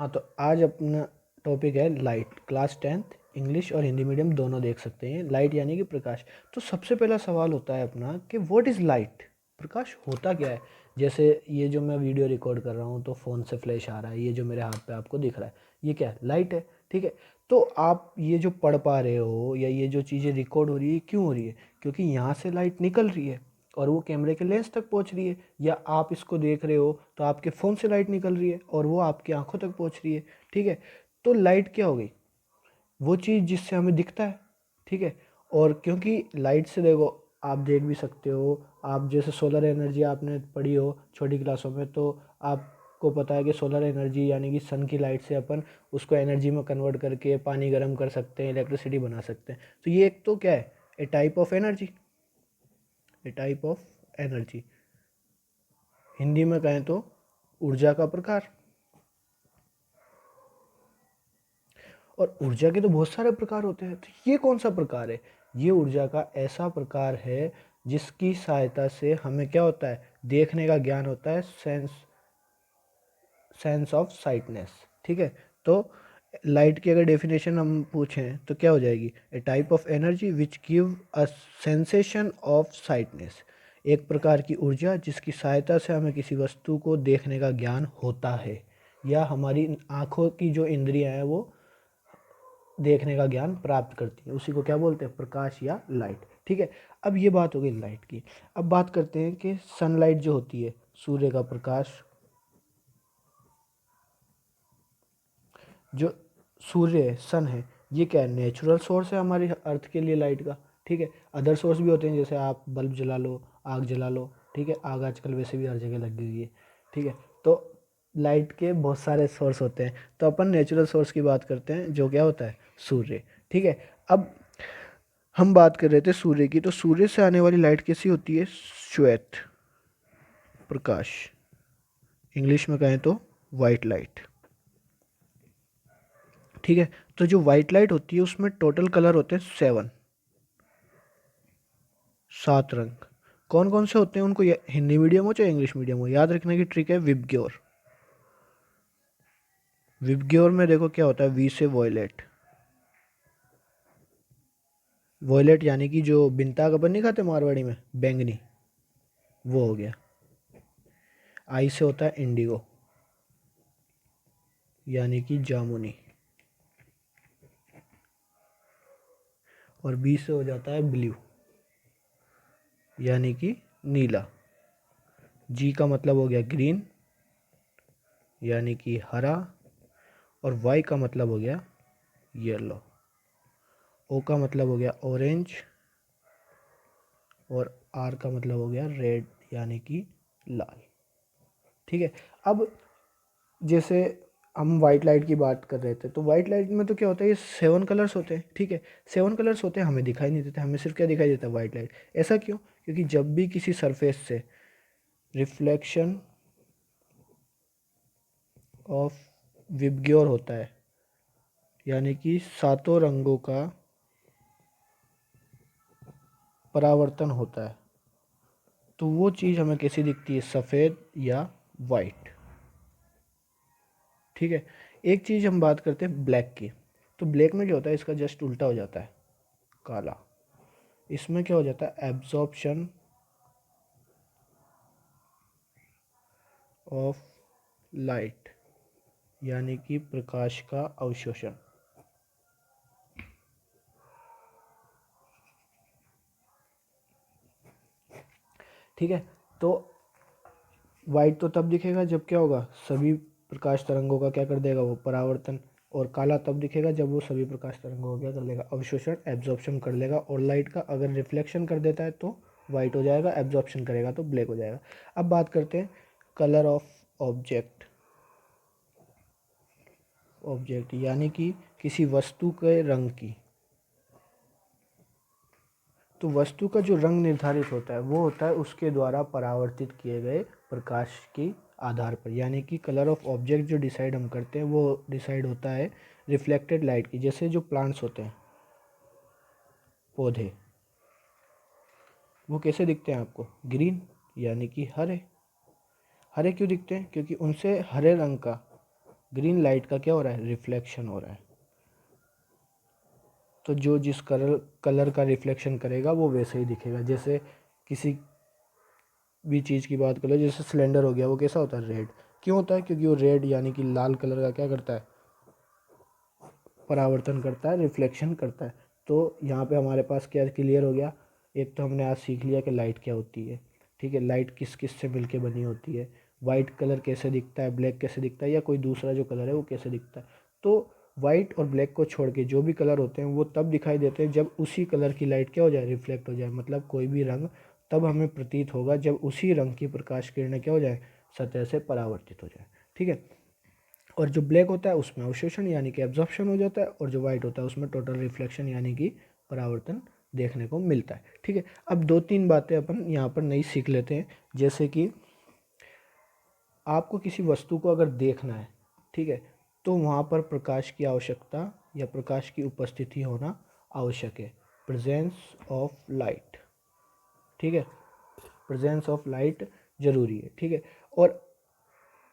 हाँ, तो आज अपना टॉपिक है लाइट। क्लास 10th इंग्लिश और हिंदी मीडियम दोनों देख सकते हैं। लाइट यानी कि प्रकाश। तो सबसे पहला सवाल होता है अपना कि व्हाट इज़ लाइट। प्रकाश होता क्या है। जैसे ये जो मैं वीडियो रिकॉर्ड कर रहा हूँ तो फ़ोन से फ्लैश आ रहा है, ये जो मेरे हाथ पे आपको दिख रहा है ये क्या है, लाइट है। ठीक है। तो आप ये जो पढ़ पा रहे हो या ये जो चीज़ें रिकॉर्ड हो रही है क्यों हो रही है, क्योंकि यहाँ से लाइट निकल रही है और वो कैमरे के लेंस तक पहुंच रही है, या आप इसको देख रहे हो तो आपके फ़ोन से लाइट निकल रही है और वो आपकी आंखों तक पहुंच रही है। ठीक है। तो लाइट क्या हो गई, वो चीज़ जिससे हमें दिखता है। ठीक है। और क्योंकि लाइट से देखो आप देख भी सकते हो, आप जैसे सोलर एनर्जी आपने पढ़ी हो छोटी क्लासों में, तो आपको पता है कि सोलर एनर्जी यानी कि सन की लाइट से अपन उसको एनर्जी में कन्वर्ट करके पानी गर्म कर सकते हैं, इलेक्ट्रिसिटी बना सकते हैं। तो ये एक तो क्या है, a type of energy, a type of energy. Hindi में कहें तो ऊर्जा का प्रकार। और ऊर्जा के तो बहुत सारे प्रकार होते हैं, तो ये कौन सा प्रकार है, ये ऊर्जा का ऐसा प्रकार है जिसकी सहायता से हमें क्या होता है, देखने का ज्ञान होता है, सेंस ऑफ साइटनेस। ठीक है। तो लाइट की अगर डेफिनेशन हम पूछें तो क्या हो जाएगी, a type of energy which give a sensation of tightness. एक प्रकार की ऊर्जा जिसकी सहायता से हमें किसी वस्तु को देखने का ज्ञान होता है, या हमारी आंखों की जो इंद्रियां हैं वो देखने का ज्ञान प्राप्त करती है, उसी को क्या बोलते हैं, प्रकाश या लाइट। ठीक है। अब ये बात हो गई लाइट की। अब बात करते हैं कि सनलाइट जो होती है, सूर्य का प्रकाश, जो सूर्य है, सन है, ये क्या है, नेचुरल सोर्स है हमारी अर्थ के लिए लाइट का। ठीक है। अदर सोर्स भी होते हैं, जैसे आप बल्ब जला लो, आग जला लो। ठीक है। आग आजकल वैसे भी हर जगह लगी हुई है। ठीक है। तो लाइट के बहुत सारे सोर्स होते हैं, तो अपन नेचुरल सोर्स की बात करते हैं जो क्या होता है, सूर्य। ठीक है। अब हम बात कर रहे थे सूर्य की, तो सूर्य से आने वाली लाइट कैसी होती है, श्वेत प्रकाश, इंग्लिश में कहें तो वाइट लाइट। ठीक है। तो जो वाइट लाइट होती है उसमें टोटल कलर होते हैं 7, 7 रंग। कौन कौन से होते हैं उनको, हिंदी मीडियम हो चाहे इंग्लिश मीडियम हो, याद रखने की ट्रिक है विबग्योर। विबग्योर में देखो क्या होता है, वी से वॉयलेट, वॉयलेट यानी कि जो बिनता का अपन नहीं खाते मारवाड़ी में, बैंगनी, वो हो गया। आई से होता है इंडिगो यानी कि जामुनी, और बी से हो जाता है ब्लू यानी कि नीला। जी का मतलब हो गया ग्रीन यानी कि हरा, और वाई का मतलब हो गया येलो। ओ का मतलब हो गया ऑरेंज, और आर का मतलब हो गया रेड यानी कि लाल। ठीक है। अब जैसे हम वाइट लाइट की बात कर रहे थे, तो वाइट लाइट में तो क्या होता है, ये 7 कलर्स होते हैं। ठीक है। 7 कलर्स होते हैं, हमें दिखाई नहीं देते, हमें सिर्फ क्या दिखाई देता है, वाइट लाइट। ऐसा क्यों, क्योंकि जब भी किसी सरफेस से रिफ्लेक्शन ऑफ विबग्योर होता है, यानी कि 7 रंगों का परावर्तन होता है, तो वो चीज़ हमें कैसी दिखती है, सफ़ेद या वाइट। ठीक है। एक चीज़ हम बात करते हैं ब्लैक की, तो ब्लैक में क्या होता है, इसका जस्ट उल्टा हो जाता है, काला। इसमें क्या हो जाता है, एब्जॉर्प्शन ऑफ लाइट यानी कि प्रकाश का अवशोषण। ठीक है। तो वाइट तो तब दिखेगा जब क्या होगा, सभी प्रकाश तरंगों का क्या कर देगा, वो परावर्तन। और काला तब दिखेगा जब वो सभी प्रकाश तरंगों का क्या कर लेगा, अवशोषण, एब्जॉर्प्शन कर लेगा। और लाइट का अगर रिफ्लेक्शन कर देता है तो वाइट हो जाएगा, एब्जॉर्प्शन करेगा तो ब्लैक हो जाएगा। अब बात करते हैं कलर ऑफ ऑब्जेक्ट, ऑब्जेक्ट यानी कि किसी वस्तु के रंग की। तो वस्तु का जो रंग निर्धारित होता है वो होता है उसके द्वारा परावर्तित किए गए प्रकाश के आधार पर, यानी कि कलर ऑफ ऑब्जेक्ट जो डिसाइड हम करते हैं वो डिसाइड होता है रिफ्लेक्टेड लाइट की। जैसे जो प्लांट्स होते हैं, पौधे, वो कैसे दिखते हैं आपको, ग्रीन यानी कि हरे। हरे क्यों दिखते हैं, क्योंकि उनसे हरे रंग का ग्रीन लाइट का क्या हो रहा है, रिफ्लेक्शन हो रहा है। तो जो जिस कलर का रिफ्लेक्शन करेगा वो वैसे ही दिखेगा। जैसे किसी भी चीज़ की बात कर लो, जैसे सिलेंडर हो गया, वो कैसा होता है, रेड। क्यों होता है, क्योंकि वो रेड यानी कि लाल कलर का क्या करता है, परावर्तन करता है, रिफ्लेक्शन करता है। तो यहाँ पे हमारे पास क्या क्लियर हो गया, एक तो हमने आज सीख लिया कि लाइट क्या होती है, ठीक है, लाइट किस किस से मिलके बनी होती है, वाइट कलर कैसे दिखता है, ब्लैक कैसे दिखता है, या कोई दूसरा जो कलर है वो कैसे दिखता है। तो वाइट और ब्लैक को छोड़ के जो भी कलर होते हैं वो तब दिखाई देते हैं जब उसी कलर की लाइट क्या हो जाए, रिफ्लेक्ट हो जाए। मतलब कोई भी रंग तब हमें प्रतीत होगा जब उसी रंग की प्रकाश किरणें क्या हो जाए, सतह से परावर्तित हो जाए, ठीक है। और जो ब्लैक होता है उसमें अवशोषण यानी कि एब्जॉर्प्शन हो जाता है, और जो वाइट होता है उसमें टोटल रिफ्लेक्शन यानी कि परावर्तन देखने को मिलता है, ठीक है। अब दो तीन बातें अपन यहाँ पर नई सीख लेते हैं। जैसे कि आपको किसी वस्तु को अगर देखना है, ठीक है, तो वहाँ पर प्रकाश की आवश्यकता या प्रकाश की उपस्थिति होना आवश्यक है, प्रेजेंस ऑफ लाइट, ठीक है, प्रेजेंस ऑफ लाइट जरूरी है, ठीक है। और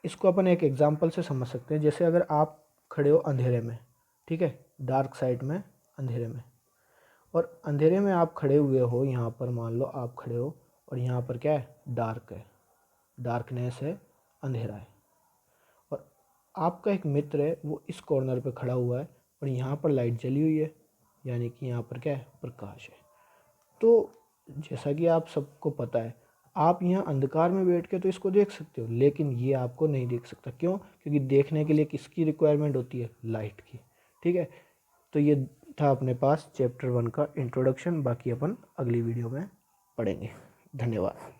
इसको अपन एक एग्जांपल से समझ सकते हैं। जैसे अगर आप खड़े हो अंधेरे में, ठीक है, डार्क साइड में, अंधेरे में, और अंधेरे में आप खड़े हुए हो, यहाँ पर मान लो आप खड़े हो और यहाँ पर क्या है, डार्क है, डार्कनेस है, अंधेरा है, और आपका एक मित्र है वो इस कॉर्नर पे खड़ा हुआ है और यहाँ पर लाइट जली हुई है, यानी कि यहाँ पर क्या है, प्रकाश है। तो जैसा कि आप सबको पता है, आप यहाँ अंधकार में बैठ के तो इसको देख सकते हो, लेकिन ये आपको नहीं देख सकता। क्यों, क्योंकि देखने के लिए किसकी रिक्वायरमेंट होती है, लाइट की, ठीक है। तो ये था अपने पास चैप्टर 1 का इंट्रोडक्शन। बाकी अपन अगली वीडियो में पढ़ेंगे। धन्यवाद।